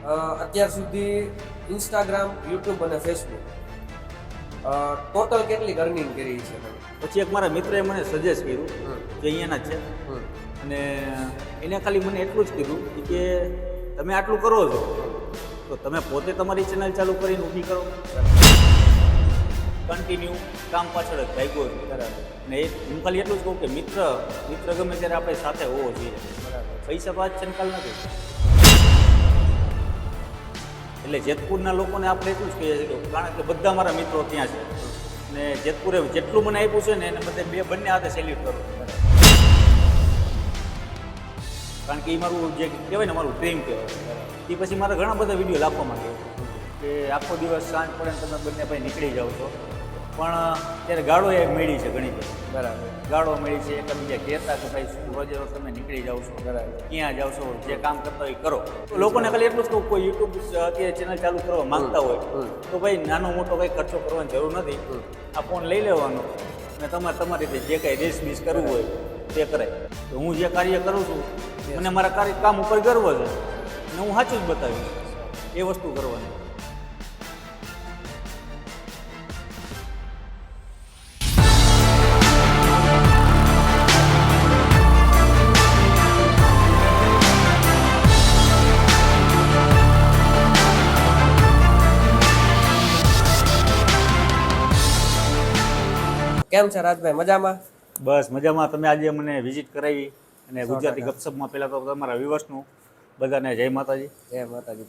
અત્યાર સુધી Instagram, YouTube અને ફેસબુક ટોટલ કેટલી અર્નિંગ કરી છે તમે? પછી એક મારા મિત્રએ મને સજેસ્ટ કર્યું જે અહીંયાના જ છે અને એને ખાલી મને એટલું જ કીધું કે તમે આટલું કરો છો તો તમે પોતે તમારી ચેનલ ચાલુ કરીને ઊભી કરો. કન્ટિન્યુ કામ પાછળ જ ભાગ્યો છું. બરાબર. ને હું ખાલી એટલું જ કહું કે મિત્ર ગમે ત્યારે આપણે સાથે હોવો જોઈએ. પૈસા તો આજ છનકાલ નથી. એટલે જેતપુરના લોકોને આપણે એટલું જ કહીએ છીએ કારણ કે બધા મારા મિત્રો ત્યાં છે ને જેતપુરે જેટલું મને આપ્યું છે ને એને બધે બંને હાથે સેલ્યુટ કરું. કારણ કે એ મારું જે કહેવાય ને મારું ડ્રીમ કહેવાય. એ પછી મારા ઘણા બધા વિડીયો લાખવા માંગે કે આખો દિવસ સાંજ પડે ને તમે બંને ભાઈ નીકળી જાઓ છો પણ ત્યારે ગાળો એક મળી છે ઘણી બધી. બરાબર. ગાળો મળી છે એકબીજા કહેતા કે ભાઈ શું રોજે રોજ તમે નીકળી જાઓ છો, બરાબર, ક્યાં જાઓ છો, જે કામ કરતા હોય કરો. તો લોકોને ખાલી એટલું જ કહું કોઈ યુટ્યુબ અત્યારે ચેનલ ચાલુ કરવા માંગતા હોય તો ભાઈ નાનો મોટો કંઈ ખર્ચો કરવાની જરૂર નથી. આ ફોન લઈ લેવાનો અને તમારી રીતે જે કાંઈ રીલ્સ બીસ કરવું હોય તે કરાય. તો હું જે કાર્ય કરું છું મને મારા કામ ઉપર ગર્વ છે અને હું સાચું જ બતાવીશ એ વસ્તુ કરવાની. કેમ છે રાજભાઈ, મજામાં? બસ મજામાં. તમે આજે મને વિઝિટ કરાવી અને ગુજરાતી ગપસપમાં પહેલાં તો તમારા વ્યુઅર્સનું બધાને જય માતાજી. જય માતાજી.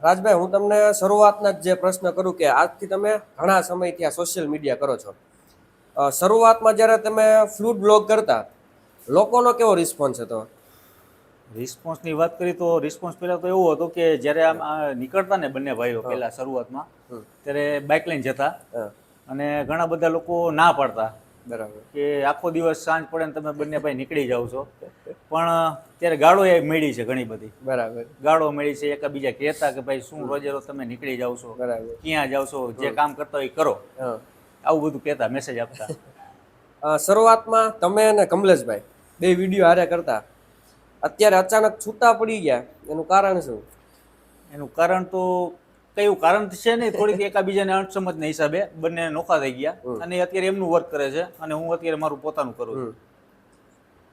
રાજભાઈ, હું તમને શરૂઆતના જ જે પ્રશ્ન કરું કે આજથી તમે ઘણા સમયથી આ સોશિયલ મીડિયા કરો છો. શરૂઆતમાં જ્યારે તમે ફૂડ બ્લોગ કરતા લોકોનો કેવો રિસ્પોન્સ હતો? રિસ્પોન્સની વાત કરીએ તો રિસ્પોન્સ પહેલાં તો એવું હતું કે જ્યારે આમ નીકળતા ને બંને ભાઈઓ પહેલાં શરૂઆતમાં ત્યારે બાઇક લઈને જતા અને ઘણા બધા લોકો ના પાડતા. બરાબર. કે આખો દિવસ સાંજ પડે ને તમે બંને ભાઈ નીકળી જાઓ છો પણ ત્યારે ગાળો એ મળી છે ઘણી બધી. બરાબર. ગાળો મળી છે એકબીજા કહેતા કે ભાઈ શું રોજે રોજ તમે નીકળી જાઓ છો, બરાબર, ક્યાં જાઓ છો, જે કામ કરતા હોય કરો, આવું બધું કહેતા, મેસેજ આપતા. શરૂઆતમાં તમે અને કમલેશભાઈ બે વિડીયો હારે કરતા, અત્યારે અચાનક છૂટા પડી ગયા, એનું કારણ શું? એનું કારણ તો કયું કારણ છે નહીં, થોડીક એકાબીજાને અણસમજના હિસાબે બંને નોખા થઈ ગયા અને અત્યારે એમનું વર્ક કરે છે અને હું અત્યારે મારું પોતાનું કરું છું.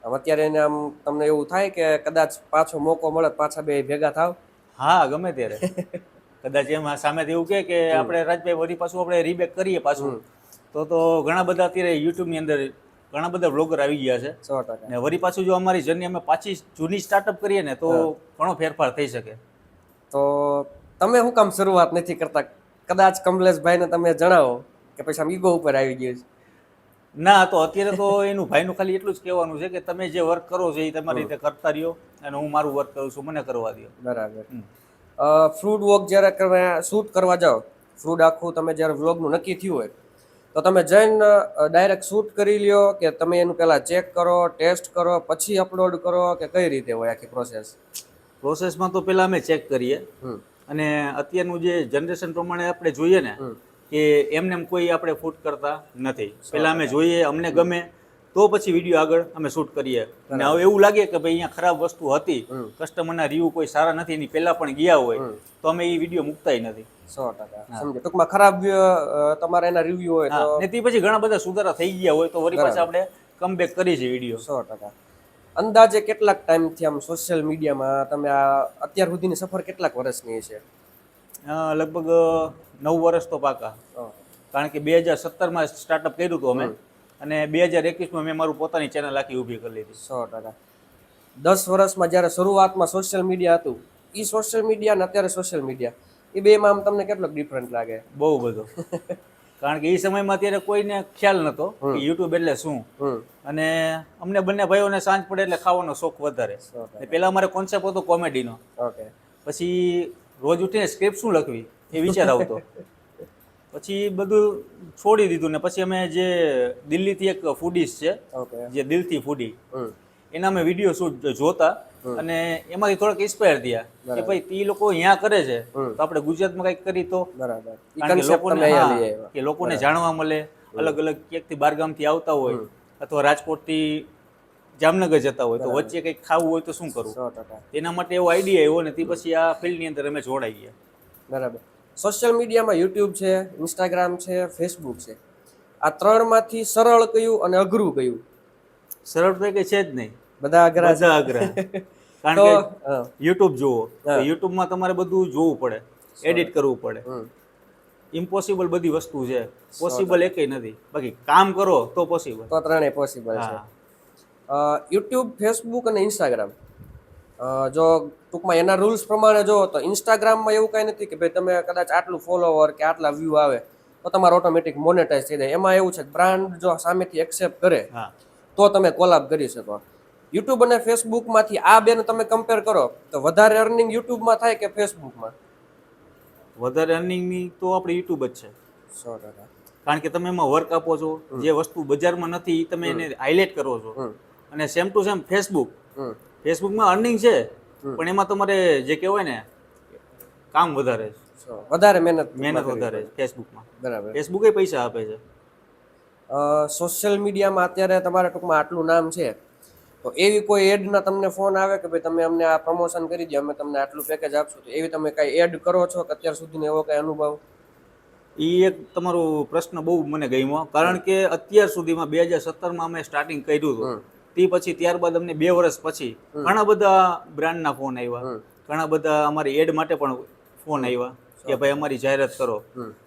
અત્યારે એને આમ તમને એવું થાય કે કદાચ પાછો મોકો મળે પાછા બે ભેગા થાવ? હા, ગમે ત્યારે. કદાચ એમાં સામેથી એવું કે આપણે રાજભાઈ વળી પાછું આપણે રીબેક કરીએ પાછું તો ઘણા બધા અત્યારે યુટ્યુબની અંદર ઘણા બધા બ્લોગર આવી ગયા છે. 100%. ને વળી પાછું જો અમારી જર્ની અમે પાછી જૂની સ્ટાર્ટઅપ કરીએ ને તો ઘણો ફેરફાર થઈ શકે. તો તમે શું કામ શરૂઆત નથી કરતા? કદાચ કમલેશભાઈને તમે જણાવો કે પછી આમ ઈગો ઉપર આવી ગયું છે? ના, તો અત્યારે તો એનું ભાઈનું ખાલી એટલું જ કહેવાનું છે કે તમે જે વર્ક કરો છો એ તમારી રીતે કરતા રહ્યો અને હું મારું વર્ક કરું છું, મને કરવા દો. બરાબર. ફ્રૂડ વોક જ્યારે શૂટ કરવા જાઓ, ફ્રૂડ આખું તમે જ્યારે વ્લોગનું નક્કી થયું હોય તો તમે જઈને ડાયરેક્ટ શૂટ કરી લ્યો કે તમે એનું પહેલાં ચેક કરો, ટેસ્ટ કરો, પછી અપલોડ કરો કે કઈ રીતે હોય આખી પ્રોસેસ? પ્રોસેસમાં તો પહેલાં અમે ચેક કરીએ અને અત્યારનું જે જનરેશન પ્રમાણે આપણે જોઈએ ને કે એમને કોઈ આપણે શૂટ કરતા નથી. પહેલાં અમે જોઈએ, અમને ગમે તો પછી વિડીયો આગળ અમે શૂટ કરીએ અને હવે એવું લાગે કે ભાઈ અહીંયા ખરાબ વસ્તુ હતી, કસ્ટમરના રિવ્યૂ કોઈ સારા નથી, એની પહેલાં પણ ગયા હોય તો અમે એ વિડીયો મૂકતાય નથી. 100%. સમજો. ટૂંકમાં ખરાબ તમારા એના રિવ્યુ હોય તો ને તે પછી ઘણા બધા સુધારા થઈ ગયા હોય તો વળી પાછા આપણે કમબેક કરી છે વિડીયો. 100%. અંદાજે કેટલાક ટાઈમથી આમ સોશિયલ મીડિયામાં તમે આ અત્યાર સુધીની સફર કેટલાક વર્ષની છે? લગભગ 9 વર્ષ તો પાકા. કારણ કે 2017માં સ્ટાર્ટઅપ કર્યું હતું અમે અને 2021માં મેં મારું પોતાની ચેનલ આખી ઊભી કરી લીધી. 100%. 10 વર્ષમાં જ્યારે શરૂઆતમાં સોશિયલ મીડિયા હતું, એ સોશિયલ મીડિયા ને અત્યારે સોશિયલ મીડિયા એ બેમાં આમ તમને કેટલોક ડિફરન્ટ લાગે? બહુ બધો. કારણ કે એ સમયમાં અત્યારે કોઈને ખ્યાલ નહોતો કે યુટ્યુબ એટલે શું અને અમને બંને ભાઈઓને સાંજ પડે એટલે ખાવાનો શોખ વધારે. પહેલાં અમારે કોન્સેપ્ટ હતો કોમેડીનો. ઓકે. પછી રોજ ઉઠીને સ્ક્રિપ્ટ શું લખવી એ વિચાર આવતો. પછી બધું છોડી દીધું ને પછી અમે જે દિલ્હીથી એક ફૂડીસ છે જે દિલથી ફૂડી એના અમે વિડીયો શૂટ જોતા અને એમાંથી થોડાક ઇન્સ્પાયર થયા કે ભાઈ તે લોકો અહીંયા કરે છે તો આપણે ગુજરાતમાં કંઈક કરી તો. બરાબર. કારણ કે લોકોને જાણવા મળે, અલગ અલગ ક્યાંકથી બારગામથી આવતા હોય અથવા રાજકોટથી જામનગર જતા હોય તો વચ્ચે કંઈક ખાવું હોય તો શું કરવું, 100%. તેના માટે એવો આઈડિયા આવ્યો ને તે પછી આ ફિલ્ડની અંદર અમે જોડાઈ ગયા. બરાબર. સોશિયલ મીડિયામાં યુટ્યુબ છે, ઇન્સ્ટાગ્રામ છે, ફેસબુક છે. આ ત્રણમાંથી સરળ કયું અને અઘરું કયું? સરળ તો કંઈ છે જ નહીં, બધા અઘરા છે. બધા અઘરા. કારણ તો કે યુટ્યુબ જુઓ તો યુટ્યુબમાં તમારે બધું જોવું પડે, એડિટ કરવું પડે. ઇમ્પોસિબલ બધી વસ્તુ છે, પોસિબલ એકેય નથી. બાકી કામ કરો તો પોસિબલ. તો ત્રણેય પોસિબલ છે. હા. યુટ્યુબ, ફેસબુક અને ઇન્સ્ટાગ્રામ, જો ટૂંકમાં એના રૂલ્સ પ્રમાણે જો તો ઇન્સ્ટાગ્રામમાં એવું કાંઈ નથી કે ભાઈ તમે કદાચ આટલું ફોલોવર કે આટલા વ્યૂ આવે તો તમારે ઓટોમેટિક મોનેટાઈઝ થઈ જાય. એમાં એવું છે કે બ્રાન્ડ જો સામેથી એક્સેપ્ટ કરે હા, તો તમે કોલાબ કરી શકો. યુટ્યુબ અને ફેસબુકમાંથી આ બેને તમે કમ્પેર કરો તો વધારે અર્નિંગ યુટ્યુબમાં થાય કે ફેસબુકમાં? વધારે અર્નિંગની તો આપણે યુટ્યુબ જ છે. 100%. કારણ કે તમે એમાં વર્ક આપો છો, જે વસ્તુ બજારમાં નથી એ તમે એને હાઇલાઇટ કરો છો. અને સેમ ટુ સેમ ફેસબુકમાં અર્નિંગ છે, પણ એમાં તમારે જે કહેવાય ને કામ વધારે છે, વધારે મહેનત વધારે છે ફેસબુકમાં. બરાબર. ફેસબુકે પૈસા આપે છે. સોશિયલ મીડિયામાં અત્યારે તમારે ટૂંકમાં આટલું નામ છે તો એવી કોઈ એડના તમને ફોન આવે કે ભાઈ તમે અમને આ પ્રમોશન કરી દો, અમે તમને આટલું પેકેજ આપશું, તો એવી તમે કાંઈ એડ કરો છો કે અત્યાર સુધીનો એવો કાંઈ અનુભવ? એ એક તમારો પ્રશ્ન બહુ મને ગમ્યો, કારણ કે અત્યાર સુધીમાં 2017માં અમે સ્ટાર્ટિંગ કર્યું હતું. તે પછી ત્યારબાદ અમને 2 વર્ષ પછી ઘણા બધા બ્રાન્ડના ફોન આવ્યા, ઘણા બધા અમારી એડ માટે પણ ફોન આવ્યા કે ભાઈ અમારી જાહેરાત કરો.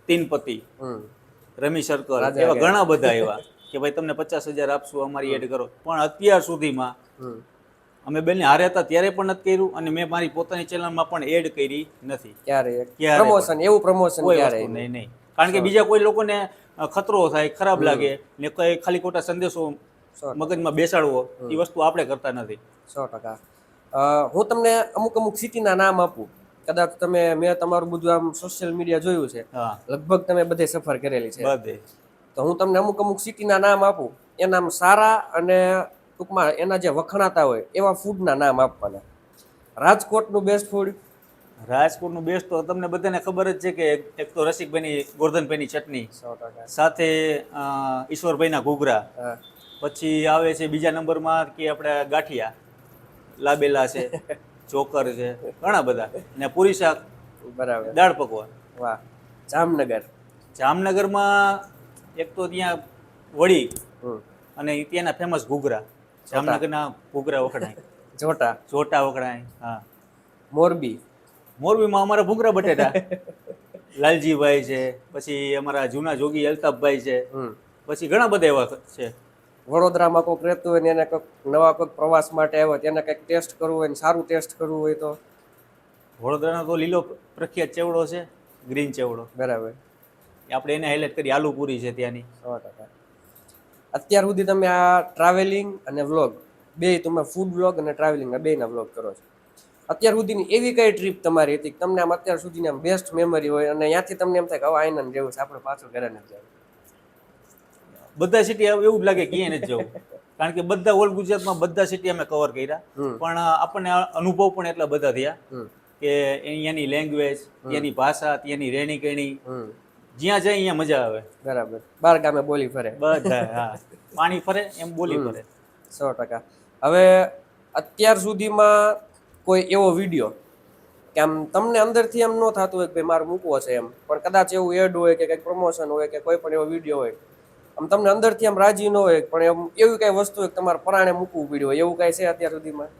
તીનપતિ, રમી સર્કલ, એવા ઘણા બધા આવ્યા કે ભાઈ તમને 50,000 આપશું, અમારી એડ કરો. પણ અત્યાર સુધીમાં અમે બંને હારે હતા ત્યારે પણ નથી કર્યું, અને મેં મારી પોતાની ચેનલમાં પણ એડ કરી નથી. ક્યારે પ્રમોશન, એવું પ્રમોશન ક્યારે? નહીં. કારણ કે બીજા કોઈ લોકોને ખતરો થાય, ખરાબ લાગે ને કોઈ ખાલી ખોટા સંદેશો મગજમાં બેસાડવો, એ વસ્તુ આપણે કરતા નથી. 100%. હું તમને અમુક સિટીના નામ આપું, કદાચ મેં તમારું બધું આમ સોશિયલ મીડિયા જોયું છે, હા, લગભગ તમે બધે સફર કરેલી છે, બધે. તો હું તમને અમુક સિટીના નામ આપું, એના આમ સારા અને ટૂંકમાં એના જે વખણાતા હોય એવા ફૂડના નામ આપવાના. રાજકોટનું બેસ્ટ ફૂડ? રાજકોટનું બેસ્ટ તો તમને બધાને ખબર જ છે કે એક તો રસિકભાઈની ગોરધનભાઈની ચટણી, 100%. સાથે ઈશ્વરભાઈના ઘૂઘરા, હા. પછી આવે છે બીજા નંબરમાં કે આપણે ગાંઠિયા, લાબેલા છે, ચોકર છે, ઘણા બધા, ને પૂરી શાક, બરાબર. દાળ પકવાન. વાહ. જામનગર? જામનગરમાં એક તો ત્યાં વડી અને ત્યાંના ફેમસ ઘૂઘરા, જામનગરના ઘૂઘરા વખણાય. જોટા વખણાય. હા. મોરબી? મોરબીમાં અમારા ભૂંગરા બટેટા, લાલજીભાઈ છે, પછી અમારા જૂના જોગી અલ્તાફભાઈ છે, પછી ઘણા બધા એવા છે. વડોદરામાં કોઈક રહેતું હોય ને એને કોઈક નવા કોઈક પ્રવાસ માટે આવ્યો તેને કંઈક ટેસ્ટ કરવું હોય ને સારું ટેસ્ટ કરવું હોય તો? વડોદરાનો તો લીલો પ્રખ્યાત ચેવડો છે, ગ્રીન ચેવડો. બરાબર. આપણે એને હાઇલાઇટ કરી, આલુ પૂરી છે ત્યાંની. 100%. અત્યાર સુધી તમે આ ટ્રાવેલિંગ અને વ્લોગ બે, તમે ફૂડ વ્લોગ અને ટ્રાવેલિંગ આ બેના વ્લોગ કરો છો, અત્યાર સુધીની એવી કઈ ટ્રીપ તમારી હતી કે તમને આમ અત્યાર સુધીની આમ બેસ્ટ મેમરી હોય અને ત્યાંથી તમને એમ થાય કે હવે આનંદ જેવું છે, આપણે પાછું ઘરે નથી જવું? બધા સિટી એવું જ લાગે કે અહીંયા નથી જવું, કારણ કે બધા ઓલ ગુજરાતમાં બધા સિટી અમે કવર કર્યા, પણ આપણને અનુભવ પણ એટલા બધા થયા કે અહીંયાની લેંગ્વેજ, ત્યાંની ભાષા, ત્યાંની રહેણી કહેણી, જ્યાં જાય અહીંયા મજા આવે. બરાબર. બાર ગામે બોલી ફરે બધા. હા, પાણી ફરે એમ બોલી ફરે. 100%. હવે અત્યાર સુધીમાં કોઈ એવો વિડીયો કે આમ તમને અંદરથી એમ ન થતું હોય કે ભાઈ મારે મૂકવો છે એમ, પણ કદાચ એવું એડ હોય કે કંઈક પ્રમોશન હોય કે કોઈ પણ એવો વિડીયો હોય, આમ તમને અંદરથી આમ રાજી ન હોય પણ એમ એવી કઈ વસ્તુ હોય કે તમારે પરાણે મૂકવું પડ્યું હોય, એવું કઈ છે અત્યાર સુધીમાં?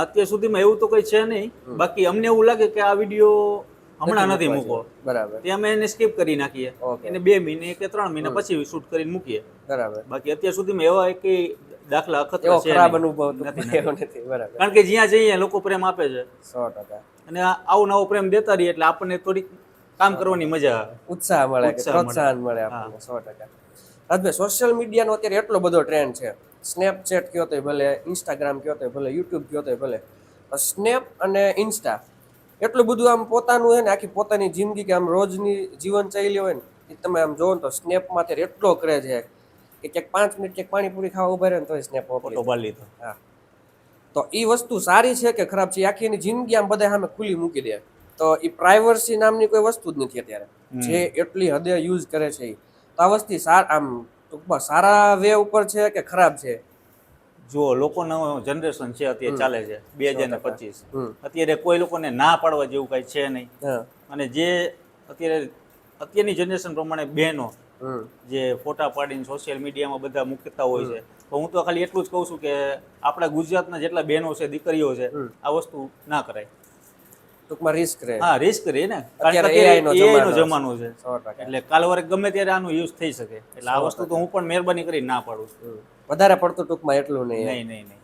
અત્યાર સુધીમાં એવું તો કઈ છે નહીં. બાકી અમને એવું લાગે કે આ વિડીયો હમણાં નથી મૂકવો, બરાબર, તે અમે એને સ્કીપ કરી નાખીએ, એને 2 મહિને કે 3 મહિના પછી શૂટ કરીને મૂકીએ. બરાબર. બાકી અત્યાર સુધીમાં એવા એક દાખલા અખતરા એવો છે ખરાબ અનુભવ તો નથી. બરાબર. કારણ કે જ્યાં જઈએ લોકો પ્રેમ આપે છે, 100%. અને આવો નવો પ્રેમ દેતા રહીએ એટલે આપણને થોડીક કામ કરવાની મજા આવે, ઉત્સાહ મળે, પ્રોત્સાહન મળે આપણને. 100%. રાજભાઈ, સોશિયલ મીડિયાનો અત્યારે એટલો બધો ટ્રેન્ડ છે, સ્નેપચેટ કયો તોય ભલે, ઇન્સ્ટાગ્રામ કયો તોય ભલે, યુટ્યુબ કયો તોય ભલે, સ્નેપ અને ઇન્સ્ટા એટલું બધું આમ પોતાનું હોય ને, આખી પોતાની જિંદગી કે આમ રોજની જીવનશૈલી હોય ને એ તમે આમ જોવો ને તો સ્નેપમાં અત્યારે એટલો ક્રેઝ છે કે ક્યાંક 5 મિનિટ ક્યાંક પાણીપુરી ખાવા ઉભા રહે ને તોય સ્નેપ ફોટો પાડી લીધો. હા, તો એ વસ્તુ સારી છે કે ખરાબ છે? આખી એની જિંદગી આમ બધા સામે ખુલ્લી મૂકી દે, તો એ પ્રાઇવસી નામની કોઈ વસ્તુ જ નથી અત્યારે, જે એટલી હદે યુઝ કરે છે. તો આ વસ્તુ આમ ટૂંકમાં સારા વે ઉપર છે કે ખરાબ છે? જો લોકોનો જનરેશન છે અત્યારે ચાલે છે 2025, હમ. અત્યારે કોઈ લોકોને ના પાડવા જેવું કાંઈ છે નહીં. હા અને જે અત્યારની જનરેશન પ્રમાણે બહેનો હમ જે ફોટા પાડીને સોશિયલ મીડિયામાં બધા મૂકતા હોય છે, તો હું તો ખાલી એટલું જ કહું છું કે આપણા ગુજરાતના જેટલા બહેનો છે, દીકરીઓ છે, આ વસ્તુ ના કરાય. ટૂંકમાં રિસ્ક રહે. હા, રિસ્ક રહે ને, કારણ કે અત્યારે AI નો AI નો જમાનો જમાનો છે, 100%. એટલે કાલવારે ગમે ત્યારે આનો યુઝ થઈ શકે. એટલે આ વસ્તુ તો હું પણ મહેરબાની કરીને ના પાડું છું. વધારે પડતું ટૂંકમાં એટલું નહીં. નહીં નહીં નહીં.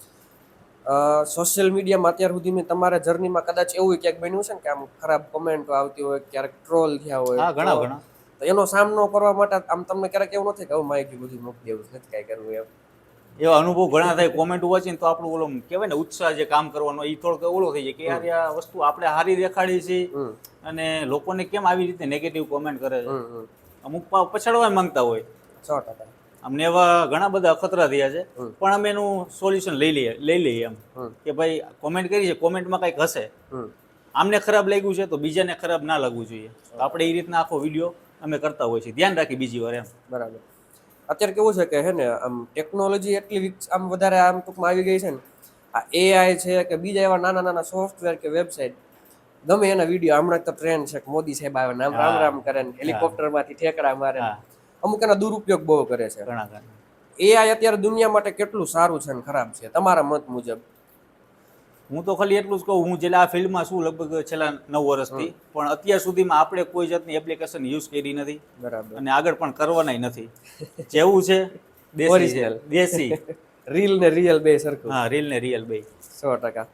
સોશિયલ મીડિયામાં અત્યાર સુધીની તમારા જર્નીમાં કદાચ એવું ક્યાંક બન્યું છે ને કે આમ ખરાબ કમેન્ટો આવતી હોય, ક્યારેક ટ્રોલ થયા હોય, હા, ઘણા ઘણા. તો એનો સામનો કરવા માટે આમ તમને ક્યારેક એવું નથી કે હવે માહિતી બધું મૂકી દેવું છે, નથી કાંઈ કરવું એમ? એવા અનુભવ ઘણા થાય. કોમેન્ટ વાંચીને તો આપણું ઓલો કહેવાય ને ઉત્સાહ જે કામ કરવાનો એ થોડોક ઓલો થઈ જાય કે યાર આ વસ્તુ આપણે સારી દેખાડી છે અને લોકોને કેમ આવી રીતે નેગેટિવ કોમેન્ટ કરે છે. અમુક પછાડવા માંગતા હોય. 100%. અમને એવા ઘણા બધા અખતરા થયા છે, પણ અમે એનું સોલ્યુશન લઈ લઈએ એમ કે ભાઈ કોમેન્ટ કરી છે, કોમેન્ટમાં કંઈક હશે, આમને ખરાબ લાગ્યું છે તો બીજાને ખરાબ ના લાગવું જોઈએ. તો આપણે એ રીતના આખો વિડીયો અમે કરતા હોઈએ છીએ, ધ્યાન રાખી બીજી વાર એમ. બરાબર. અત્યારે કેવું છે કે હે ને આમ ટેકનોલોજી એટલી આમ વધારે આમ ટૂંકમાં આવી ગઈ છે ને, આ AI છે કે બીજા એવા નાના નાના સોફ્ટવેર કે વેબસાઇટ, ગમે એના વિડીયો, હમણાં તો ટ્રેન્ડ છે કે મોદી સાહેબ આવે નામ રામ રામ કરે ને હેલિકોપ્ટરમાંથી ઠેકડા મારે, અમુક એના દુરુપયોગ બહુ કરે છે. ઘણા AI અત્યારે દુનિયા માટે કેટલું સારું છે ને ખરાબ છે તમારા મત મુજબ? હું તો ખાલી એટલું જ કહું, હું જેલા આ ફિલ્ડમાં છું લગભગ છેલ્લા 9 વર્ષથી, પણ અત્યાર સુધીમાં આપણે કોઈ જાતની એપ્લિકેશન યુઝ કરી નથી. બરાબર. અને આગળ પણ કરવાના નથી. જેવું છે દેશી છે, દેશી. રીલ ને રિયલ બે સરખું. હા, રીલ ને રિયલ બે 100%.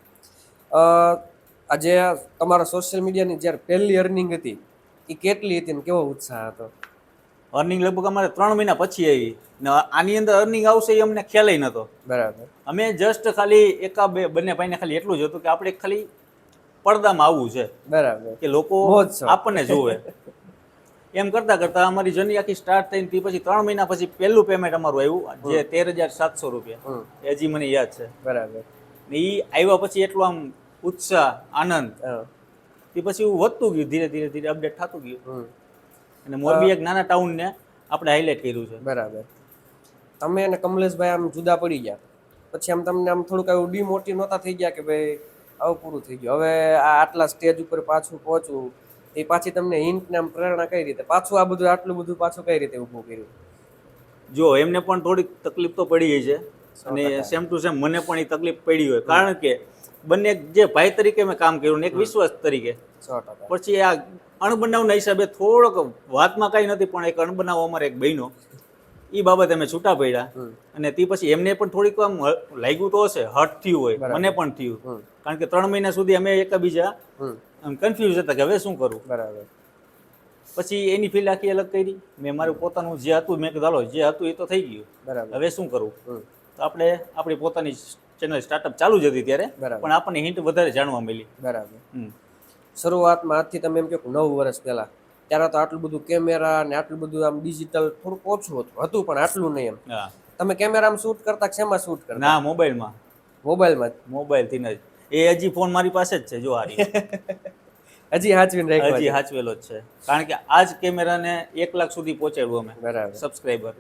આજે તમારા સોશિયલ મીડિયાની જ્યારે પહેલી અર્નિંગ હતી એ કેટલી હતી ને કેવો ઉત્સાહ હતો? અર્નિંગ લગભગ અમારે 3 મહિના પછી આવી ને આની અંદર અર્નિંગ આવશે એ અમને ખ્યાલ નહોતો. બરાબર. અમે જસ્ટ ખાલી બંને ભાઈને ખાલી એટલું જ હતું કે આપણે ખાલી પડદામાં આવવું છે. બરાબર. કે લોકો આપણને જોવે. એમ કરતા કરતા અમારી જર્ની આખી સ્ટાર્ટ થઈને તે પછી 3 મહિના પછી પહેલું પેમેન્ટ અમારું આવ્યું, જે 13,700 રૂપિયા. એ હજી મને યાદ છે. બરાબર. ને એ આવ્યા પછી એટલું આમ ઉત્સાહ, આનંદ, તે પછી વધતું ગયું, ધીરે ધીરે ધીરે અપડેટ થતું ગયું. અને મોરબી એક નાના ટાઉનને આપણે હાઇલાઇટ કર્યું છે. બરાબર. તમે અને કમલેશભાઈ આમ જુદા પડી ગયા પછી આમ તમને આમ થોડુંક એવું ડીમોટિવ નહોતા થઈ ગયા કે ભાઈ આવું પૂરું થઈ ગયું, હવે આ આટલા સ્ટેજ ઉપર પાછું પહોંચવું, એ પાછી તમને હિન્ટ ને આમ પ્રેરણા કઈ રીતે પાછું આ બધું આટલું બધું પાછું કઈ રીતે ઊભું કર્યું? જો એમને પણ થોડીક તકલીફ તો પડી ગઈ છે, અને સેમ ટુ સેમ મને પણ એ તકલીફ પડી હોય, કારણ કે બંને જે ભાઈ તરીકે મેં કામ કર્યું ને એક વિશ્વાસ તરીકે. 100%. પછી આ અણબનાવના હિસાબે થોડોક વાતમાં કાંઈ નથી, પણ એક અણબનાવ અમારે એક બહેનો, એ બાબતે અમે છૂટા પડ્યા. અને તે પછી એમને પણ થોડીક આમ લાગ્યું તો હશે, હર્ટ થયું હોય, મને પણ થયું, કારણ કે 3 મહિના સુધી અમે એકબીજા કન્ફ્યુઝ હતા કે હવે શું કરવું. બરાબર. પછી એની ફીલ્ડ આખી અલગ કરી, મેં મારું પોતાનું જે હતું મેં કીધું હાલો જે હતું એ તો થઈ ગયું, બરાબર. હવે શું કરવું. તો આપણે આપણી પોતાની ચેનલ સ્ટાર્ટઅપ ચાલુ જ હતી ત્યારે, પણ આપણને હિન્ટ વધારે જાણવા મળી. બરાબર. શરૂઆતમાં આજથી તમે એમ કહો 9 વર્ષ પહેલા, ત્યારે તો આટલું બધું કેમેરા ને આટલું બધું આમ ડિજિટલ થોડુંક ઓછું હતું પણ આટલું નહીં એમ. તમે કેમેરામાં શૂટ કરતા કે શેમાં શૂટ કરતા? ના, મોબાઈલમાં. મોબાઈલમાં જ? મોબાઈલથી જ. એ હજી ફોન મારી પાસે જ છે, જો આ હજી હાચવીને રાખ્યો? હજી હાચવેલો જ છે, કારણ કે આ જ કેમેરાને 1 લાખ સુધી પહોંચાડ્યું અમે. બરાબર. સબસ્ક્રાઈબર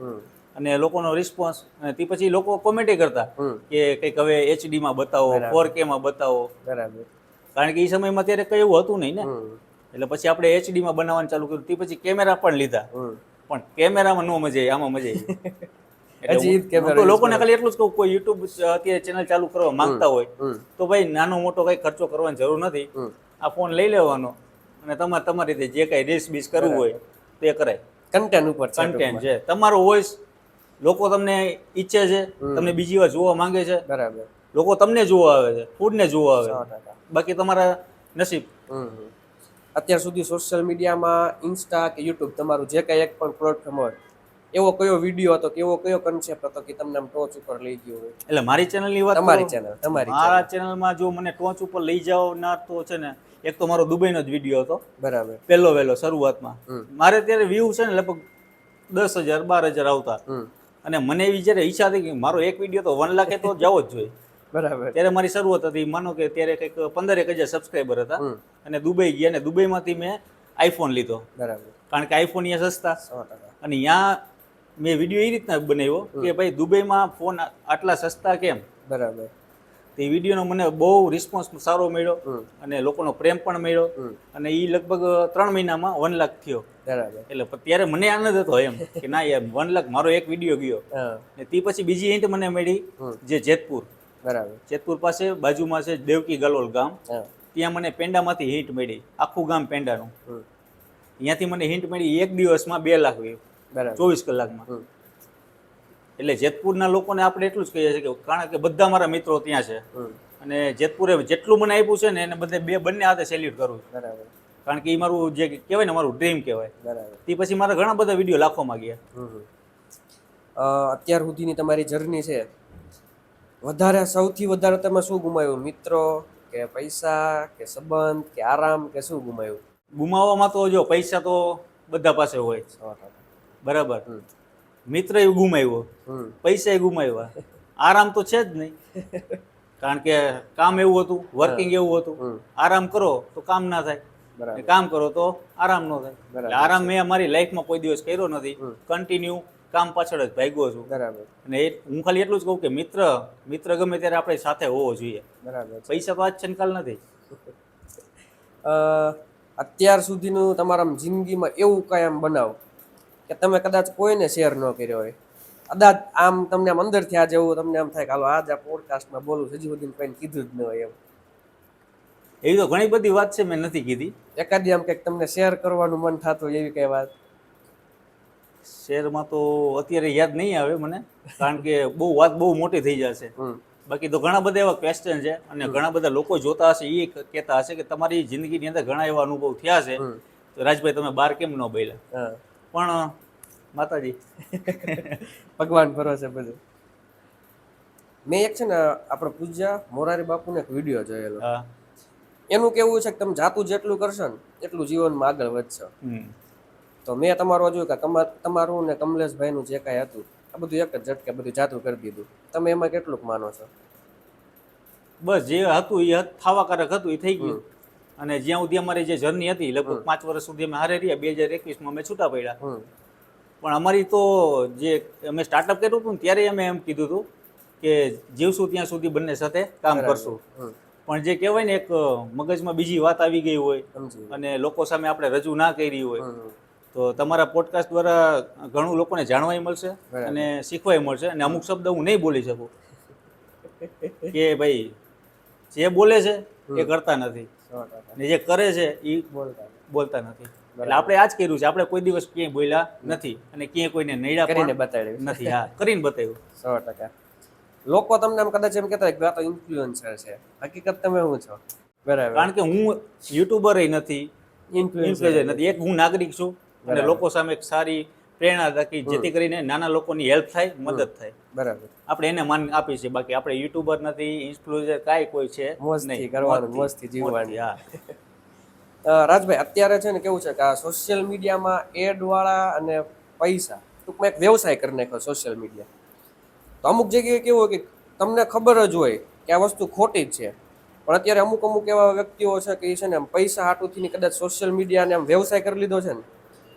અને લોકોનો રિસ્પોન્સ, અને તે પછી લોકો કોમેન્ટ કરતા કે કંઈક હવે HD માં બતાવો, 4K માં બતાવો. બરાબર. કારણ કે એ સમયમાં અત્યારે કઈ એવું હતું નહીં ને, એટલે પછી આપણે HD માં બનાવવાનું ચાલુ કર્યું. તે પછી કેમેરા પણ લીધા, પણ કેમેરામાં નો મજા આવી, આમાં મજા આવી. એટલે હું લોકોને ખાલી એટલું જ કહું, કોઈ યુટ્યુબ અત્યારે ચેનલ ચાલુ કરવા માંગતા હોય તો ભાઈ નાનો મોટો કઈ ખર્ચો કરવાની જરૂર નથી. આ ફોન લઈ લેવાનો અને તમારી રીતે જે કઈ રીલ્સ બીસ કરવું હોય તે કરાય. કન્ટેન્ટ ઉપર કન્ટેન્ટ છે, તમારો વોઇસ લોકો તમને ઈચ્છે છે, તમને બીજી વાર જોવા માંગે છે. બરાબર. લોકો તમને જોવા આવે છે, ફૂડને જોવા આવે, બાકી તમારા નસીબ. અત્યાર સુધી સોશિયલ મીડિયામાં ઇન્સ્ટા કે યુટ્યુબ તમારું જે કાંઈ એક પણ પ્લેટફોર્મ હોય, એવો કયો વિડીયો હતો કે એવો કયો કન્સેપ્ટ હતો કે તમને આમ ટોચ ઉપર લઈ ગયો હોય? એટલે મારી ચેનલની વાત, તમારી ચેનલમાં જો મને ટોચ ઉપર લઈ જવાના તો છે ને, એક તો મારો દુબઈનો જ વિડીયો હતો. બરાબર. પહેલો વહેલો શરૂઆતમાં મારે ત્યારે વ્યૂ છે ને લગભગ 10,000 12,000 આવતા, અને મને એવી જ્યારે ઈચ્છા હતી કે મારો એક વિડીયો તો 1 લાખે તો જવો જ જોઈએ. બરાબર. ત્યારે મારી શરૂઆત હતી, માનો કે ત્યારે કંઈક 15,000 સબસ્ક્રાઈબર હતા, અને દુબઈ ગયા ને દુબઈમાંથી મેં આઈફોન લીધો. બરાબર. કારણ કે આઈફોન અહીંયા સસ્તા, અને ત્યાં મેં વિડીયો એ રીતના બનાવ્યો કે ભાઈ દુબઈમાં ફોન આટલા સસ્તા કેમ, બરાબર. તે વિડીયોનો મને બહુ રિસ્પોન્સ સારો મળ્યો અને લોકોનો પ્રેમ પણ મળ્યો અને એ લગભગ 3 મહિનામાં 1 લાખ થયો. બરાબર. એટલે ત્યારે મને આનંદ હતો એમ કે ના યાર 1 લાખ મારો એક વિડીયો ગયો. હા. ને તે પછી બીજી હિન્ટ મને મળી જે જેતપુર. બરાબર. જેતપુર પાસે બાજુમાં છે દેવકી ગલોલ ગામ. હા. ત્યાં મને પેંડામાંથી હિન્ટ મળી, આખું ગામ પેંડાનું. ત્યાંથી મને હિન્ટ મળી એક દિવસમાં 2 લાખ વ્યૂ, બરાબર. 24 કલાકમાં. એટલે જેતપુરના લોકોને આપણે એટલું જ કહીએ છીએ કે કારણ કે બધા મારા મિત્રો ત્યાં છે અને જેતપુરે જેટલું મને આપ્યું છે ને એને બંને હાથે સેલ્યુટ કરું છું. બરાબર. કારણ કે એ મારું જે કહેવાય ને મારું ડ્રીમ કહેવાય. બરાબર. તે પછી મારા ઘણા બધા વિડીયો લાખોમાં ગયા. અત્યાર સુધીની તમારી જર્ની છે, સૌથી વધારે તમે શું ગુમાવ્યું? મિત્રો કે પૈસા કે સંબંધ કે આરામ કે શું ગુમાવ્યું? ગુમાવવામાં તો જો પૈસા તો બધા પાસે હોય, બરાબર. મિત્ર એ ગુમાવ્યો, પૈસા એ ગુમાવ્યા, આરામ તો છે જ નહીં. કારણ કે કામ એવું હતું, વર્કિંગ એવું હતું, આરામ કરો તો કામ ના થાય, કામ કરો તો આરામ ન થાય. એટલે આરામ મેં મારી લાઈફમાં કોઈ દિવસ કર્યો નથી. કન્ટિન્યુ કામ પાછળ જ ભાગ્યો છું. બરાબર. અને હું ખાલી એટલું જ કહું કે મિત્ર ગમે ત્યારે આપણે સાથે હોવો જોઈએ. બરાબર. પૈસા તો આજ છે ને કાલ નથી. અત્યાર સુધીનું તમારા જિંદગીમાં એવું કાંઈ આમ બનાવ કે તમે કદાચ કોઈને શેર ન કર્યો હોય, કદાચ આમ તમને આમ અંદરથી આજે એવું તમને આમ થાય કે હાલો આજ આ પોડકાસ્ટમાં બોલું, હજી સુધી કોઈને કીધું જ ન હોય એમ? એવી તો ઘણી બધી વાત છે, મેં નથી કીધી. એકાદી આમ કંઈક તમને શેર કરવાનું મન થતું એવી કઈ વાત? શેરમાં તો અત્યારે યાદ નહીં આવે મને, કારણ કે વાત બહુ મોટી થઈ જશે. બાકી તો ઘણા બધા એવા ક્વેશ્ચન છે અને ઘણા બધા લોકો જોતા હશે, એ કહેતા હશે કે તમારી જિંદગીની અંદર ઘણા એવા અનુભવ થયા છે, તો રાજભાઈ તમે બહાર કેમ ન બોલ્યા? પણ માતાજી ભગવાન ભરોસે બધું. મેં એક છે ને આપણે પૂજ્ય મોરારી બાપુને એક વિડીયો જોયેલો. એનું કેવું છે કે તમે જાતું જેટલું કરશો ને એટલું જીવનમાં આગળ વધશો. તો મેં તમારું જોયું કે તમારું ને કમલેશભાઈનું જે કાંઈ હતું આ બધું એક જ ઝટકે બધું જાતું કરી દીધું. તમે એમાં કેટલુંક માનો છો? બસ જે હતું એ થાવાકારક હતું એ થઈ ગયું. અને જ્યાં સુધી અમારી જે જર્ની હતી લગભગ 5 વર્ષ સુધી અમે હારે રહ્યા, 2021માં અમે છૂટા પડ્યા. પણ અમારી તો જે અમે સ્ટાર્ટઅપ કર્યું હતું ને ત્યારે અમે એમ કીધું હતું કે જીવશું ત્યાં સુધી બંને સાથે કામ કરશું. પણ જે કહેવાય ને એક મગજમાં બીજી વાત આવી ગઈ હોય અને લોકો સામે આપણે રજૂ ના કરી હોય, તો તમારા પોડકાસ્ટ દ્વારા ઘણું લોકોને જાણવાય મળશે અને શીખવાય મળશે. અને અમુક શબ્દ હું નહીં બોલી શકું કે ભાઈ જે બોલે છે એ કરતા નથી ને જે કરે છે એ બોલતા નથી. એટલે આપણે આ જ કર્યું છે, આપણે કોઈ દિવસ ક્યાંય બોલ્યા નથી અને ક્યાંય કોઈને નૈડા કરીને બતાવ્યું નથી. હા, કરીને બતાવ્યું. 100%. લોકો તમને આમ કદાચ એમ કહેતા કે આ તો ઇન્ફ્લુએન્સર છે, હકીકત તમે શું છો? બરાબર. કારણ કે હું યુટ્યુબર નથી, ઇન્ફ્લુએન્સર નથી. એક હું નાગરિક છું અને લોકો સામે એક સારી પ્રેરણા રાખી જેથી કરીને નાના લોકોની હેલ્પ થાય, મદદ થાય. બરાબર. આપણે એને માન આપીએ છીએ. બાકી આપણે યુટ્યુબર નથી, ઇન્ફ્લુએન્સર કાંઈ કોઈ છે મોજથી કરવાનું, મોજથી જીવવાની. હા. રાજભાઈ અત્યારે છે ને કેવું છે કે આ સોશિયલ મીડિયામાં એડ વાળા અને પૈસા ટૂંકમાં એક વ્યવસાય કરી નાખ્યો સોશિયલ મીડિયા. તો અમુક જગ્યાએ કેવું હોય કે તમને ખબર જ હોય કે આ વસ્તુ ખોટી જ છે, પણ અત્યારે અમુક એવા વ્યક્તિઓ છે કે એ છે ને આમ પૈસા હાટુથી કદાચ સોશિયલ મીડિયાને આમ વ્યવસાય કરી લીધો છે ને,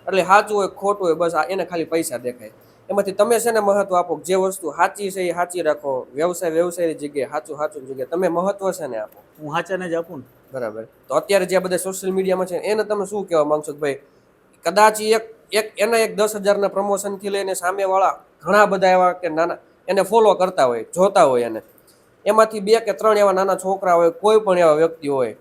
એટલે સાચું હોય ખોટું હોય બસ એને ખાલી પૈસા દેખાય. એમાંથી તમે છે ને મહત્વ આપો, જે વસ્તુ સાચી છે એ સાચી રાખો, વ્યવસાયની જગ્યાએ સાચું જગ્યાએ તમે મહત્વ છે ને આપો. હું સાચાને જ આપું ને. બરાબર. તો અત્યારે જે બધા સોશિયલ મીડિયામાં છે એને તમે શું કહેવા માંગશો કે ભાઈ કદાચ એના 10,000ના પ્રમોશનથી લઈને સામેવાળા ઘણા બધા એવા કે નાના એને ફોલો કરતા હોય, જોતા હોય, એને એમાંથી 2 કે 3 એવા નાના છોકરા હોય, કોઈ પણ એવા વ્યક્તિ હોય,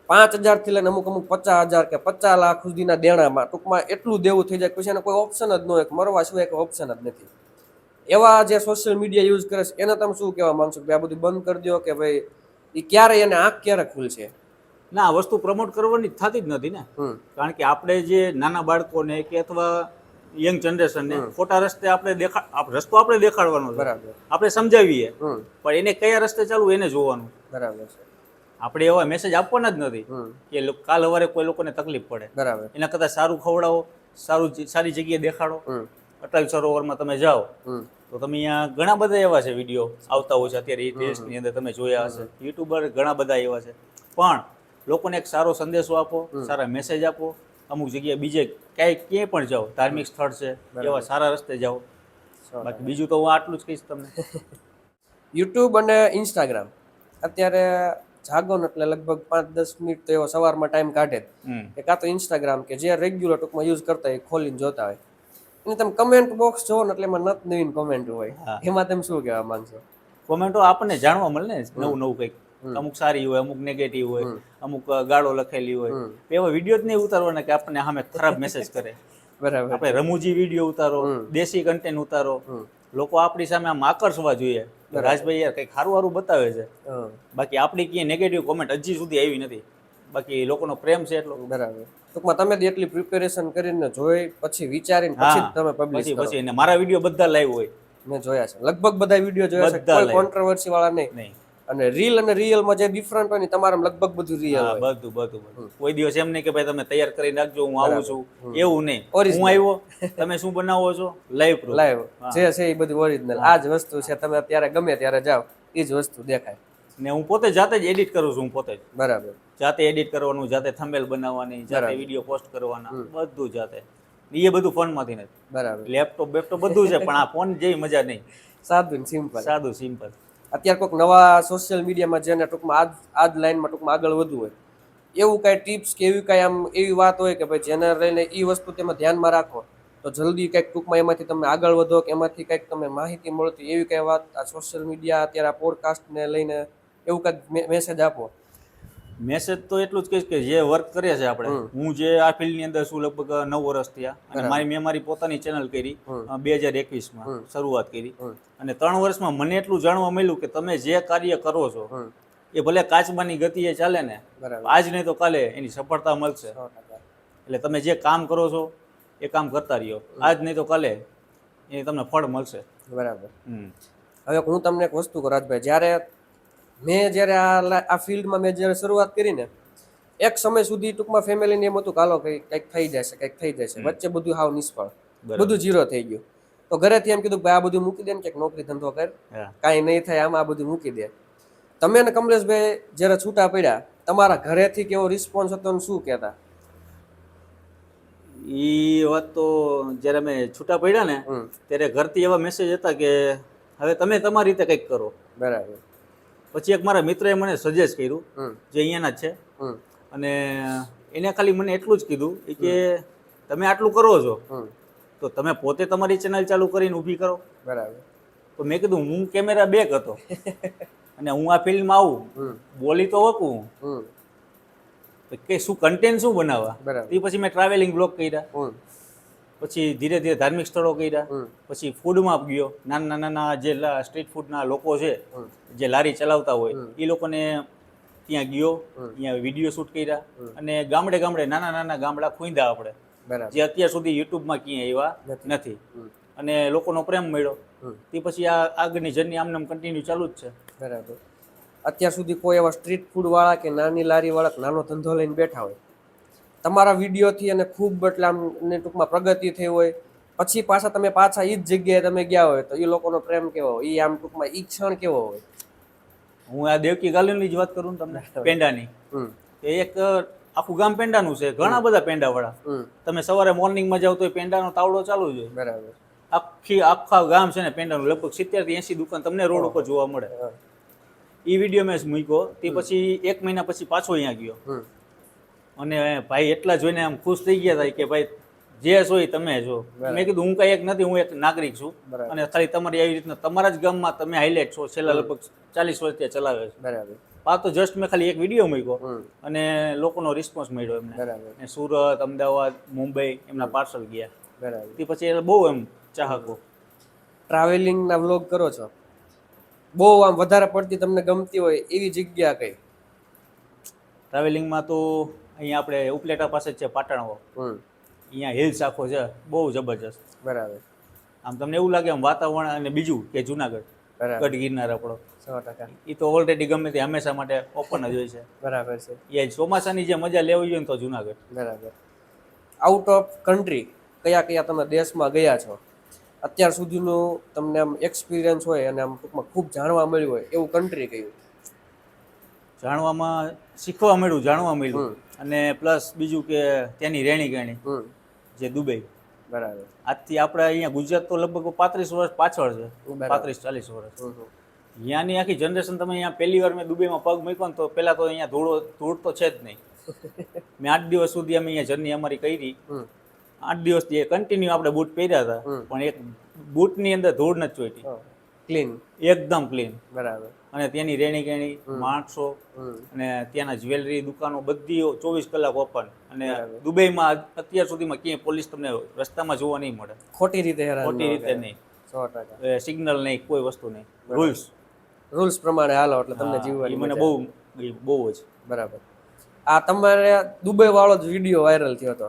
5,000થી લઈને અમુક 50,000 કે 50 લાખ સુધીના દેણામાં ટૂંકમાં એટલું દેવું થઈ જાય પછી એને કોઈ ઓપ્શન જ ન હોય, મરવા સિવાય કોઈ ઓપ્શન જ નથી. એવા જે સોશિયલ મીડિયા યુઝ કરે છે એને તમે શું કહેવા માંગશો કે આ બધું બંધ કરી દો કે ભાઈ એ ક્યારે એને આંખ ક્યારે ખુલશે? ના, આ વસ્તુ પ્રમોટ કરવાની થતી જ નથી ને. કારણ કે આપણે જે નાના બાળકોને કે અથવા યંગ જનરેશનને ખોટા રસ્તે રસ્તો આપણે દેખાડવાનો છે. બરાબર. આપણે સમજાવીએ પણ એને કયા રસ્તે ચાલવું એને જોવાનું. બરાબર છે. આપણે એવા મેસેજ આપવાના જ નથી કે કાલ સવારે કોઈ લોકોને તકલીફ પડે. બરાબર. એના કરતાં સારું ખવડાવો, સારી જગ્યાએ દેખાડો. અટલ સરોવરમાં તમે જાઓ તો તમે અહીંયા ઘણા બધા એવા છે વિડીયો આવતા હોય છે અત્યારે એ ટેસ્ટની અંદર તમે જોયા હશે. યુટ્યુબર ઘણા બધા એવા છે, પણ લોકોને એક સારો સંદેશો આપો, સારા મેસેજ આપો. અમુક જગ્યાએ બીજે ક્યાંય પણ જાઓ, ધાર્મિક સ્થળ છે એવા સારા રસ્તે જાઓ. બાકી બીજું તો હું આટલું જ કહીશ તમને. યુટ્યુબ અને ઇન્સ્ટાગ્રામ અત્યારે જાગો ને એટલે લગભગ 5-10 મિનિટ તો એવો સવારમાં ટાઈમ કાઢે જ. કે કાં તો ઇન્સ્ટાગ્રામ કે જે રેગ્યુલર ટૂંકમાં યુઝ કરતા હોય ખોલીને જોતા હોય અને તમે કમેન્ટ બોક્સ જોવો ને એટલે એમાં નત નવીન કોમેન્ટ હોય. હા. એમાં તમે શું કહેવા માંગશો? કોમેન્ટો આપણને જાણવા મળે ને નવું નવું કંઈક. અમુક સારી હોય, અમુક નેગેટિવ હોય, અમુક ગાળો લખેલી હોય. એવા વિડીયો જ નહીં ઉતારવાના કે આપણને સામે ખરાબ મેસેજ કરે. બરાબર. આપણે રમૂજી વિડીયો ઉતારો, દેશી કન્ટેન્ટ ઉતારો. લોકો આપણી સામે આમ આકર્ષવા જોઈએ. રાજભાઈ યાર કંઈક સારું સારું બતાવે છે. બાકી આપણી ક્યાંય નેગેટિવ કોમેન્ટ હજી સુધી આવી નથી. બાકી લોકોનો પ્રેમ છે એટલો. બરાબર. ટૂંકમાં તમે જ એટલી પ્રિપેરેશન કરીને જોઈ પછી વિચારીને પછી જ તમે પબ્લિશ કરો. પછી મારા વિડીયો બધા લાઈવ હોય. મેં જોયા છે, લગભગ બધા વિડીયો જોયા છે, કોઈ કોન્ટ્રોવર્સી વાળા નહીં. અને રીલ અને રિયલમાં જે ડિફરન્ટ હોય ને તમારા લગભગ બધું રિયલ હોય. બધું કોઈ દિવસ એમ નહીં કે ભાઈ તમે તૈયાર કરી નાખજો હું આવું છું, એવું નહીં. હું આવ્યો, તમે શું બનાવો છો, લાઈવ જે છે એ બધું ઓરિજિનલ. આ જ વસ્તુ છે, તમે અત્યારે ગમે ત્યારે જાઓ એ જ વસ્તુ દેખાય. ને હું પોતે જાતે જ એડિટ કરું છું. હું પોતે જ બરાબર જાતે એડિટ કરવાનું, જાતે થંબનેલ બનાવવાની, જાતે વિડીયો પોસ્ટ કરવાના, બધું જાતે. એ બધું ફોનમાંથી નથી. બરાબર. લેપટોપ બધું છે, પણ આ ફોન જેવી મજા નહીં. સાદું સિમ્પલ. અત્યારે કોઈક નવા સોશિયલ મીડિયામાં જેને ટૂંકમાં આ જ લાઈનમાં ટૂંકમાં આગળ વધવું હોય એવું કાંઈ ટિપ્સ કે એવી કાંઈ આમ એવી વાત હોય કે ભાઈ જેને લઈને એ વસ્તુ તમે ધ્યાનમાં રાખો તો જલ્દી કંઈક ટૂંકમાં એમાંથી તમે આગળ વધો કે એમાંથી કંઈક તમે માહિતી મળતી એવી કાંઈ વાત આ સોશિયલ મીડિયા અત્યારે આ પોડકાસ્ટને લઈને એવું કાંઈક મેસેજ આપો? મેસેજ તો એટલું જ કહીશ કે જે વર્ક કરીએ છીએ આપણે, હું જે આ ફિલ્ડની અંદર છું લગભગ 9 વર્ષ થયા અને મેં મારી પોતાની ચેનલ કરી 2021માં શરૂઆત કરી અને 3 વર્ષમાં મને એટલું જાણવા મળ્યું કે તમે જે કાર્ય કરો છો એ ભલે કાચબાની ગતિએ ચાલે ને, આજ નહીં તો કાલે એની સફળતા મળશે. એટલે તમે જે કામ કરો છો એ કામ કરતા રહ્યો, આજ નહીં તો કાલે એ તમને ફળ મળશે. બરાબર. હવે હું તમને એક વસ્તુ કહું રાજભાઈ, જ્યારે આ ફિલ્ડમાં મેં જ્યારે શરૂઆત કરી ને એક સમય સુધી ટૂંકમાં ફેમિલીને એમ હતું કે હાલો કંઈક થઈ જશે, વચ્ચે બધું હાવ નિષ્ફળ, બધું ઝીરો થઈ ગયું. તો ઘરેથી એમ કીધું ભાઈ આ બધું મૂકી દે ને, ક્યાંક નોકરી ધંધો કર, કાંઈ નહીં થાય આમાં, આ બધું મૂકી દે. તમે ને કમલેશભાઈ જ્યારે છૂટા પડ્યા તમારા ઘરેથી કેવો રિસ્પોન્સ હતો ને શું કહેતા? એ વાત તો જ્યારે અમે છૂટા પડ્યા ને ત્યારે ઘરથી એવા મેસેજ હતા કે હવે તમે તમારી રીતે કંઈક કરો. બરાબર. પછી એક મારા મિત્રએ મને સજેસ્ટ કર્યું જે અહીંયાના જ છે અને એને ખાલી મને એટલું જ કીધું કે તમે આટલું કરો છો તો તમે પોતે તમારી ચેનલ ચાલુ કરીને ઊભી કરો. બરાબર. તો મેં કીધું હું કેમેરા બેક હતો અને હું આ ફિલ્ડમાં આવું, બોલી તો શકું, કે શું કન્ટેન્ટ શું બનાવવા. એ પછી મેં ટ્રાવેલિંગ બ્લોગ કર્યા, પછી ધીરે ધીરે ધાર્મિક સ્થળો કર્યા, પછી ફૂડમાં ગયો, નાના જે સ્ટ્રીટ ફૂડના લોકો છે જે લારી ચલાવતા હોય એ લોકોને ત્યાં ગયો, ત્યાં વિડીયો શૂટ કર્યા અને ગામડે નાના ગામડા ખોઈંદા આપણે, જે અત્યાર સુધી યુટ્યુબમાં ક્યાંય એવા નથી અને લોકોનો પ્રેમ મળ્યો. તે પછી આ આગળની જર્ની આમ કન્ટિન્યુ ચાલુ જ છે. બરાબર. અત્યાર સુધી કોઈ એવા સ્ટ્રીટ ફૂડ વાળા કે નાની લારી વાળા નાનો ધંધો લઈને બેઠા હોય તમારા વિડીયોથી અને ખૂબ એટલે આમ ટૂંકમાં પ્રગતિ થઈ હોય, પછી પાછા તમે એ જ જગ્યાએ તમે ગયા હોય તો એ લોકોનો પ્રેમ કેવો હોય, એ આમ ટૂંકમાં એ ક્ષણ કેવો હોય? હું આ દેવકી ગાલીની જ વાત કરું ને તમને, પેંડાની. એક આખું ગામ પેંડાનું છે, ઘણા બધા પેંડા વાળા. તમે સવારે મોર્નિંગમાં જાવ તો પેંડાનો તાવડો ચાલુ જ હોય. બરાબર. આખા ગામ છે ને પેંડાનું, લગભગ 70 થી 80 દુકાન તમને રોડ ઉપર જોવા મળે. એ વિડીયો મેં મૂક્યો તે પછી 1 મહિના પછી પાછો અહીંયા ગયો અને ભાઈ એટલા જોઈને આમ ખુશ થઈ ગયા હતા કે ભાઈ જે છો એ તમે છો. મેં કીધું હું કઈ એક નથી, હું એક નાગરિક છું અને ખાલી તમારી આવી રીતના તમારા જ ગામમાં તમે હાઇલાઇટ છો, છેલ્લા લગભગ 40 વર્ષ ત્યાં ચલાવે છે. બરાબર. આ તો જસ્ટ મેં ખાલી એક વિડીયો મૂક્યો અને લોકોનો રિસ્પોન્સ મળ્યો એમને. બરાબર. સુરત, અમદાવાદ, મુંબઈ એમના પાર્સલ ગયા. બરાબર. તે પછી બહુ એમ ચાહકો. ટ્રાવેલિંગના વ્લોગ કરો છો, બહુ આમ વધારે પડતી તમને ગમતી હોય એવી જગ્યા કઈ? ટ્રાવેલિંગમાં તો અહીંયા આપણે ઉપલેટા પાસે જ છે પાટણવો, અહીંયા હિલ્સ આખો છે બહુ જબરજસ્ત. બરાબર. આમ તમને એવું લાગે આમ વાતાવરણ. અને બીજું કે જુનાગઢ, ગઢ ગિરનાર આપણો 100%. એ તો ઓલરેડી ગમે તે હંમેશા માટે ઓપન જ હોય છે. બરાબર છે. એ ચોમાસાની જે મજા લેવી હોય ને તો જુનાગઢ. બરાબર. આઉટ ઓફ કન્ટ્રી કયા તમે દેશમાં ગયા છો અત્યાર સુધીનું તમને આમ એક્સપિરિયન્સ હોય અને આમ ટૂંકમાં ખૂબ જાણવા મળ્યું હોય એવું કન્ટ્રી કયું? જાણવામાં શીખવા મળ્યું, જાણવા મળ્યું અને પ્લસ બીજું કે ત્યાંની રહેણી કહેણી જે દુબઈ. બરાબર. આજથી આપણે અહીંયા ગુજરાત તો લગભગ 35 વર્ષ પાછળ છે, 35-40 વર્ષ. અહીંયાની આખી જનરેશન તમે અહીંયા પહેલી વાર મેં દુબઈમાં પગ મૂક્યો ને તો પહેલાં તો અહીંયા ધૂળ તો છે જ નહીં. મેં 8 દિવસ સુધી અમે અહીંયા જર્ની અમારી કરી. 8 દિવસ જે કન્ટિન્યુ આપણે બૂટ પહેર્યા હતા, પણ એક બૂટની અંદર ધૂળ નથી ચોંટી. ક્લીન, એકદમ ક્લીન. બરાબર. અને ત્યાંની રેણી કેણી, માણસો અને ત્યાંના જ્વેલરી દુકાનો બધી 24 કલાક ઓપન. અને દુબઈમાં અત્યાર સુધીમાં ક્યાંય પોલીસ તમને રસ્તામાં જોવા નહીં મળે. ખોટી રીતે હેરાન ખોટી રીતે નહીં. 100%. સિગ્નલ નહીં, કોઈ વસ્તુ નહીં. રૂલ્સ પ્રમાણે હાલો એટલે તમને એ જીવવાની મને બહુ જ. બરાબર. આ તમારે દુબઈ વાળો જ વિડીયો વાયરલ થયો હતો.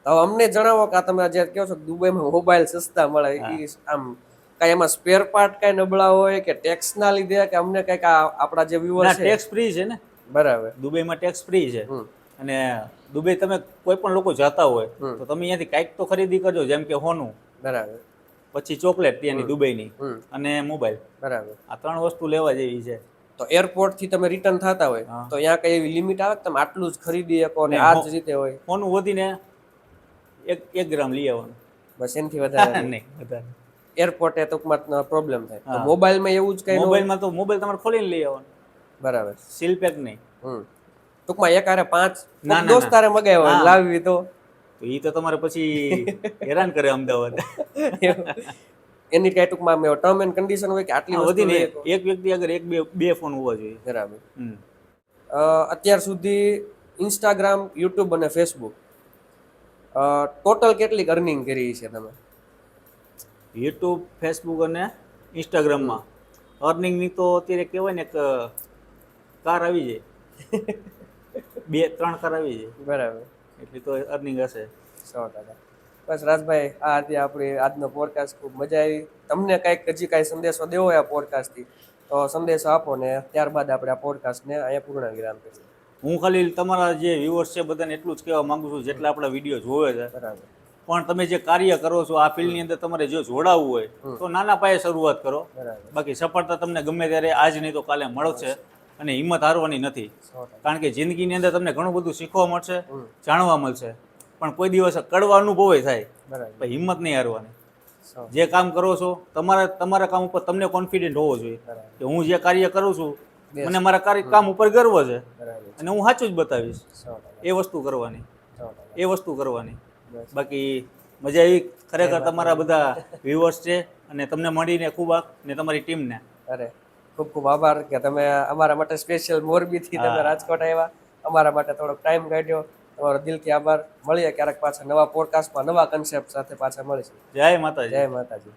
તો હવે અમને જણાવો કે આ તમે જે કહો છો કે દુબઈમાં મોબાઈલ સસ્તા મળે, એ આમ કાંઈ એમાં સ્પેર પાર્ટ કાંઈ નબળા હોય કે ટેક્સના લીધે કે અમને કંઈક આપણા જે વ્યુઅર્સ છે? ટેક્સ ફ્રી છે ને. બરાબર. દુબઈમાં ટેક્સ ફ્રી છે. અને દુબઈ તમે કોઈ પણ લોકો જતા હોય તો તમે અહીંયાથી કાંઈક તો ખરીદી કરજો, જેમ કે હોનું, બરાબર, પછી ચોકલેટ ત્યાંની દુબઈની, અને મોબાઈલ. બરાબર. આ 3 વસ્તુ લેવા જેવી છે. તો એરપોર્ટ થી તમે રિટર્ન થતા હોય તો ત્યાં કઈ એવી લિમિટ આવે કે તમે આટલું જ ખરીદી શકો ને આ જ રીતે હોય? હોનું વધીને 1 ગ્રામ લઈ આવવાનું, બસ. એનાથી વધારે નહીં. વધારે એરપોર્ટે ટૂંકમાં પ્રોબ્લેમ થાય. તો મોબાઈલમાં એવું જ કઈ? મોબાઈલમાં તો મોબાઈલ તમારે ખોલીને લઈ આવવાનું. બરાબર. સીલ પેક નહીં. ટૂંકમાં એક હારે 5 દોસ્તારે મગાવ્યા લાવવી તો એ તો તમારે પછી હેરાન કરે અમદાવાદ. એની કઈ ટૂંકમાં ટર્મ એન્ડ કન્ડિશન હોય કે આટલી વધીને એક વ્યક્તિ અગર બે ફોન હોવા જોઈએ. બરાબર. અત્યાર સુધી ઇન્સ્ટાગ્રામ, યુટ્યુબ અને ફેસબુક ટોટલ કેટલી અર્નિંગ કરી છે તમે? યુટ્યુબ, ફેસબુક અને ઇન્સ્ટાગ્રામમાં અર્નિંગની તો અત્યારે કહેવાય ને કે કાર આવી જાય, 2-3 કાર આવી જાય. બરાબર. એટલી તો અર્નિંગ હશે. 100%. બસ રાજભાઈ, આ હતી આપણી આજનો પોડકાસ્ટ. ખૂબ મજા આવી. તમને કંઈક હજી કાંઈ સંદેશો દેવો હોય આ પોડકાસ્ટથી તો સંદેશો આપો ને ત્યારબાદ આપણે આ પોડકાસ્ટને અહીંયા પૂર્ણ વિરામ કરીએ. હું ખાલી તમારા જે વ્યુઅર્સ છે બધાને એટલું જ કહેવા માંગુ છું, જેટલા આપણા વિડીયો જોવે છે. બરાબર. પણ તમે જે કાર્ય કરો છો આ ફિલ્ડની અંદર તમારે જો જોડાવવું હોય તો નાના પાયે શરૂઆત કરો. બરાબર. બાકી સફળતા તમને ગમે ત્યારે આજ નહીં તો કાલે મળશે. અને હિંમત હારવાની નથી, કારણ કે જિંદગીની અંદર તમને ઘણું બધું શીખવા મળશે, જાણવા મળશે, પણ કોઈ દિવસ કડવા અનુભવ થાય. બરાબર. હિંમત નહીં હારવાની. જે કામ કરો છો તમારા કામ ઉપર તમને કોન્ફિડન્ટ હોવો જોઈએ કે હું જે કાર્ય કરું છું મને મારા કામ ઉપર ગર્વ છે અને હું સાચું જ બતાવીશ. એ વસ્તુ કરવાની. બાકી મજા આવી ખરેખર. તમારા બધા વ્યુઅર્સ છે અને તમને મળીને ખૂબ ને તમારી ટીમને અરે ખૂબ ખૂબ આભાર કે તમે અમારા માટે સ્પેશિયલ મોરબીથી તમે રાજકોટ આવ્યા, અમારા માટે થોડોક ટાઈમ કાઢ્યો. તમારો દિલથી આભાર. મળીએ ક્યારેક પાછા નવા પોડકાસ્ટમાં નવા કન્સેપ્ટ સાથે પાછા મળીશું. જય માતાજી. જય માતાજી.